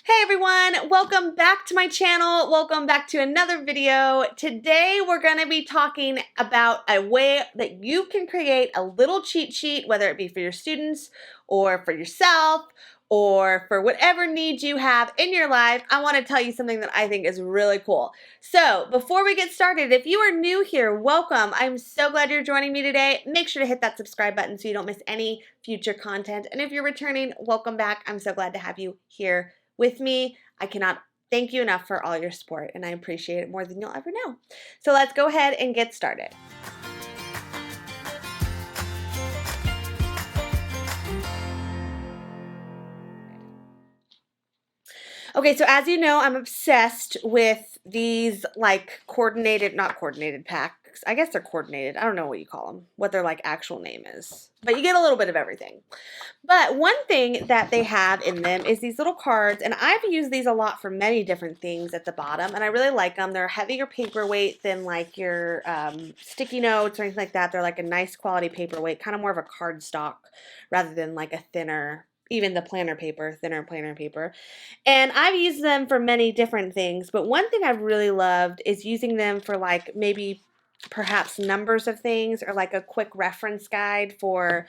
Hey everyone, welcome back to my channel. Welcome back to another video. Today we're going to be talking about a way that you can create a little cheat sheet, whether it be for your students or for yourself or for whatever needs you have in your life. I want to tell you something that I think is really cool. So before we get started, if you are new here, welcome. I'm so glad you're joining me today. Make sure to hit that subscribe button so you don't miss any future content. And if you're returning, welcome back. I'm so glad to have you here with me. I cannot thank you enough for all your support, and I appreciate it more than you'll ever know. So let's go ahead and get started. Okay, so as you know, I'm obsessed with these like not coordinated packs. I guess they're coordinated. I don't know what you call them, what their like actual name is. But you get a little bit of everything. But one thing that they have in them is these little cards, and I've used these a lot for many different things at the bottom, and I really like them. They're a heavier paperweight than like your sticky notes or anything like that. They're like a nice quality paperweight, kind of more of a cardstock rather than like a thinner, even the planner paper, thinner planner paper. And I've used them for many different things, but one thing I've really loved is using them for like maybe perhaps numbers of things or like a quick reference guide for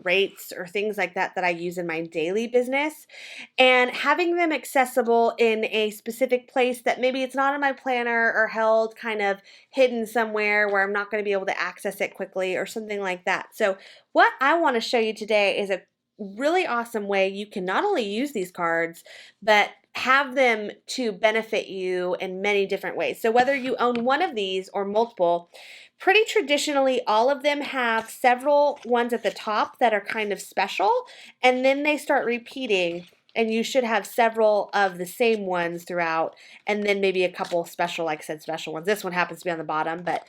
rates or things like that that I use in my daily business, and having them accessible in a specific place that maybe it's not in my planner or held kind of hidden somewhere where I'm not going to be able to access it quickly or something like that. So what I want to show you today is a really awesome way you can not only use these cards, but have them to benefit you in many different ways. So whether you own one of these or multiple, pretty traditionally, all of them have several ones at the top that are kind of special, and then they start repeating, and you should have several of the same ones throughout, and then maybe a couple special, like I said, special ones. This one happens to be on the bottom, but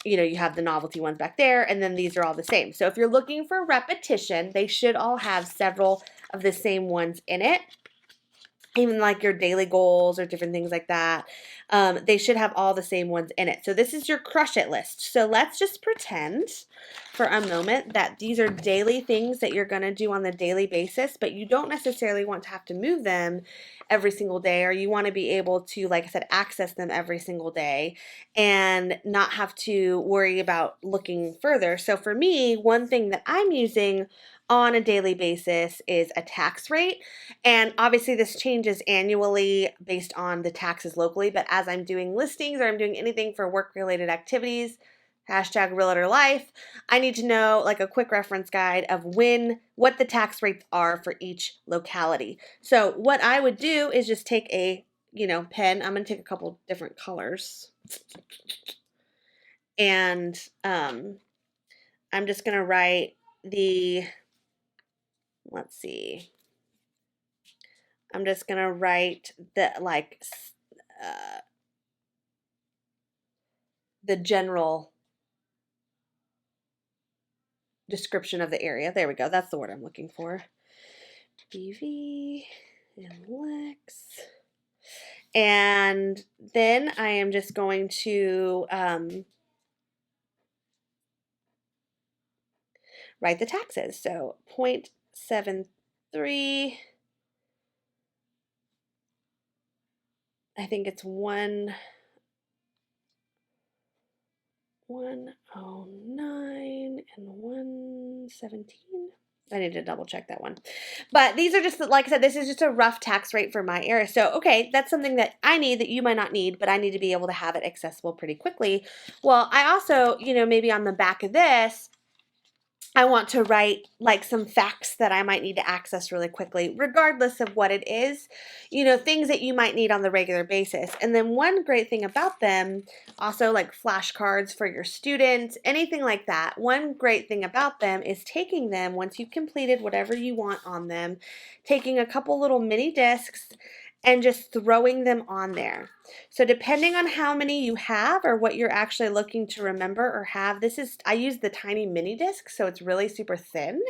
you have the novelty ones back there, and then these are all the same. So if you're looking for repetition, they should all have several of the same ones in it. Even like your daily goals or different things like that. They should have all the same ones in it. So this is your crush it list. So let's just pretend for a moment that these are daily things that you're going to do on the daily basis, but you don't necessarily want to have to move them every single day, or you want to be able to, like I said, access them every single day and not have to worry about looking further. So for me, one thing that I'm using on a daily basis is a tax rate. And obviously this changes annually based on the taxes locally, but as I'm doing listings or I'm doing anything for work-related activities, hashtag realtor life, I need to know like a quick reference guide of what the tax rates are for each locality. So what I would do is just take a, pen. I'm going to take a couple different colors. And I'm just going to write let's see. I'm just going to write the general description of the area. There we go. That's the word I'm looking for. BV and Lex. And then I am just going to write the taxes. So 0.73. I think it's 109 and 117. I need to double check that one. But these are just, like I said, this is just a rough tax rate for my area. So, okay, that's something that I need that you might not need, but I need to be able to have it accessible pretty quickly. Well, I also, maybe on the back of this, I want to write like some facts that I might need to access really quickly, regardless of what it is, things that you might need on the regular basis. And then one great thing about them, also like flashcards for your students, anything like that. One great thing about them is taking them, once you've completed whatever you want on them, taking a couple little mini discs and just throwing them on there. So depending on how many you have or what you're actually looking to remember or have, I use the tiny mini disc, so it's really super thin,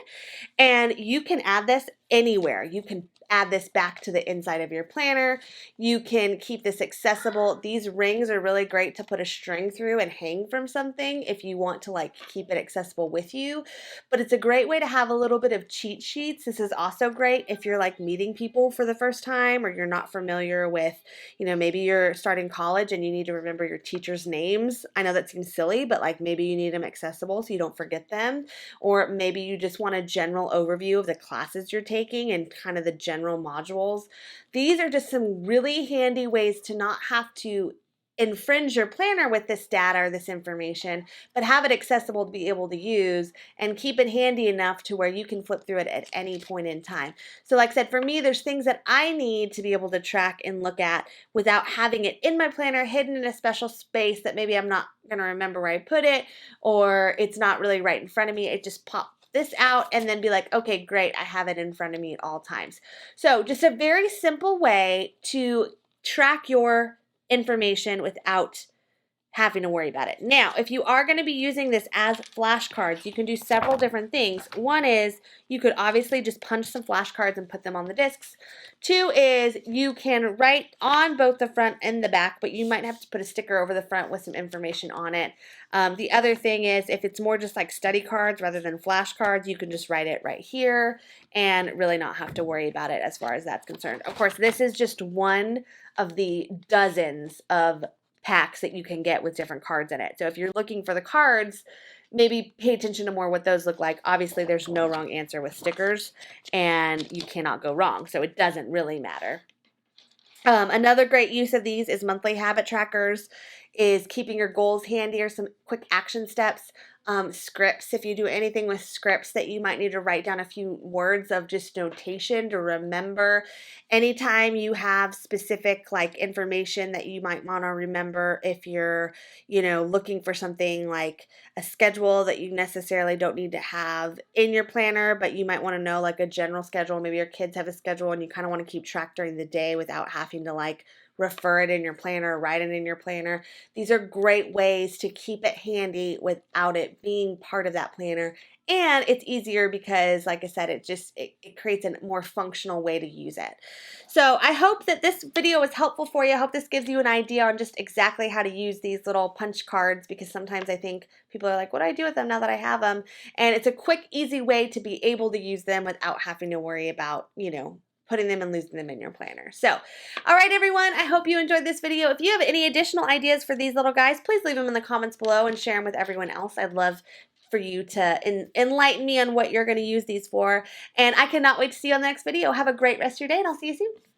and you can add this anywhere. You can add this back to the inside of your planner. You can keep this accessible. These rings are really great to put a string through and hang from something if you want to like keep it accessible with you. But it's a great way to have a little bit of cheat sheets. This is also great if you're like meeting people for the first time, or you're not familiar with, you know, maybe you're starting college and you need to remember your teachers' names. I know that seems silly, but like maybe you need them accessible so you don't forget them. Or maybe you just want a general overview of the classes you're taking and kind of the general modules. These are just some really handy ways to not have to infringe your planner with this data or this information, but have it accessible to be able to use and keep it handy enough to where you can flip through it at any point in time. So like I said, for me, there's things that I need to be able to track and look at without having it in my planner hidden in a special space that maybe I'm not going to remember where I put it, or it's not really right in front of me. It just pops this out and then be like, okay, great, I have it in front of me at all times. So just a very simple way to track your information without having to worry about it. Now, if you are going to be using this as flashcards, you can do several different things. One is you could obviously just punch some flashcards and put them on the discs. Two is you can write on both the front and the back, but you might have to put a sticker over the front with some information on it. The other thing is if it's more just like study cards rather than flashcards, you can just write it right here and really not have to worry about it as far as that's concerned. Of course, this is just one of the dozens of packs that you can get with different cards in it. So if you're looking for the cards, maybe pay attention to more what those look like. Obviously, there's no wrong answer with stickers, and you cannot go wrong, so it doesn't really matter. Another great use of these is monthly habit trackers, is keeping your goals handy or some quick action steps. Scripts, if you do anything with scripts that you might need to write down a few words of just notation to remember. Anytime you have specific like information that you might want to remember, if you're, you know, looking for something like a schedule that you necessarily don't need to have in your planner, but you might want to know like a general schedule. Maybe your kids have a schedule and you kind of want to keep track during the day without having to like refer it in your planner, write it in your planner. These are great ways to keep it handy without it being part of that planner. And it's easier because, like I said, it creates a more functional way to use it. So I hope that this video was helpful for you. I hope this gives you an idea on just exactly how to use these little punch cards, because sometimes I think people are like, what do I do with them now that I have them? And it's a quick, easy way to be able to use them without having to worry about, you know, putting them and losing them in your planner. So, all right, everyone, I hope you enjoyed this video. If you have any additional ideas for these little guys, please leave them in the comments below and share them with everyone else. I'd love for you to enlighten me on what you're going to use these for. And I cannot wait to see you on the next video. Have a great rest of your day, and I'll see you soon.